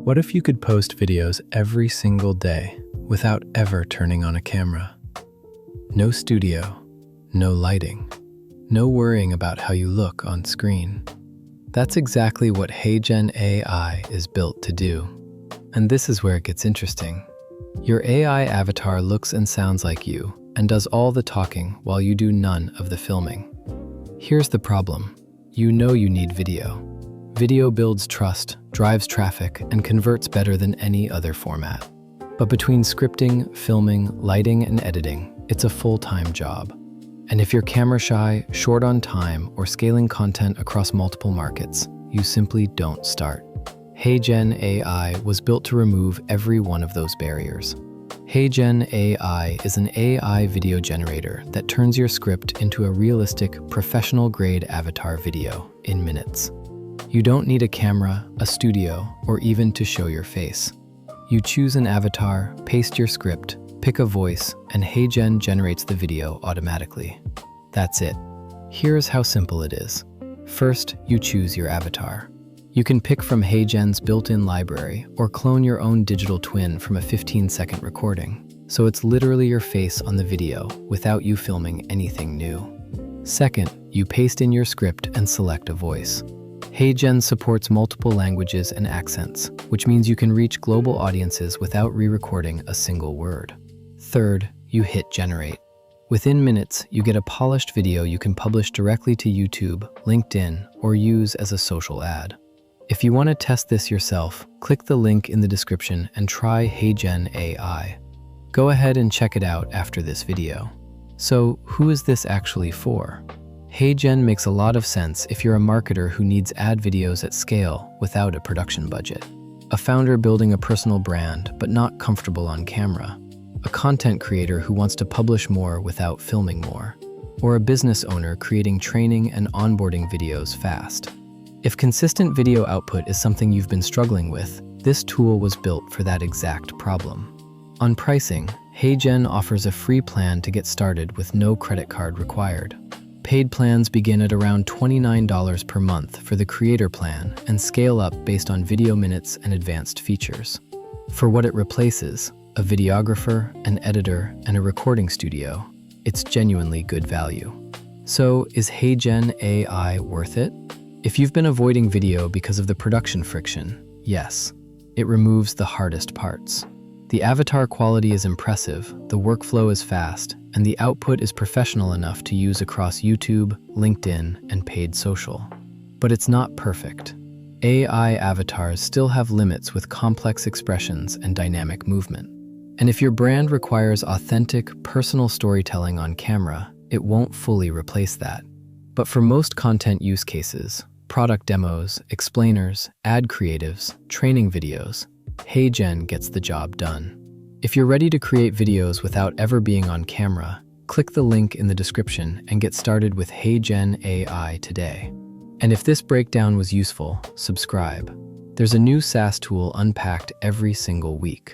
What if you could post videos every single day without ever turning on a camera? No studio, no lighting, no worrying about how you look on screen. That's exactly what HeyGen AI is built to do. And this is where it gets interesting. Your AI avatar looks and sounds like you and does all the talking while you do none of the filming. Here's the problem. You know you need video. Video builds trust, drives traffic, and converts better than any other format. But between scripting, filming, lighting, and editing, it's a full-time job. And if you're camera shy, short on time, or scaling content across multiple markets, you simply don't start. HeyGen AI was built to remove every one of those barriers. HeyGen AI is an AI video generator that turns your script into a realistic, professional-grade avatar video in minutes. You don't need a camera, a studio, or even to show your face. You choose an avatar, paste your script, pick a voice, and HeyGen generates the video automatically. That's it. Here's how simple it is. First, you choose your avatar. You can pick from HeyGen's built-in library or clone your own digital twin from a 15-second recording, so it's literally your face on the video without you filming anything new. Second, you paste in your script and select a voice. HeyGen supports multiple languages and accents, which means you can reach global audiences without re-recording a single word. Third, you hit generate. Within minutes, you get a polished video you can publish directly to YouTube, LinkedIn, or use as a social ad. If you want to test this yourself, click the link in the description and try HeyGen AI. Go ahead and check it out after this video. So, who is this actually for? HeyGen makes a lot of sense if you're a marketer who needs ad videos at scale without a production budget, a founder building a personal brand but not comfortable on camera, a content creator who wants to publish more without filming more, or a business owner creating training and onboarding videos fast. If consistent video output is something you've been struggling with, this tool was built for that exact problem. On pricing, HeyGen offers a free plan to get started with no credit card required. Paid plans begin at around $29 per month for the creator plan and scale up based on video minutes and advanced features. For what it replaces, a videographer, an editor, and a recording studio, it's genuinely good value. So, is HeyGen AI worth it? If you've been avoiding video because of the production friction, yes, it removes the hardest parts. The avatar quality is impressive, the workflow is fast, and the output is professional enough to use across YouTube, LinkedIn, and paid social. But it's not perfect. AI avatars still have limits with complex expressions and dynamic movement. And if your brand requires authentic, personal storytelling on camera, it won't fully replace that. But for most content use cases, product demos, explainers, ad creatives, training videos, HeyGen gets the job done. If you're ready to create videos without ever being on camera, click the link in the description and get started with HeyGen AI today. And if this breakdown was useful, subscribe. There's a new SaaS tool unpacked every single week.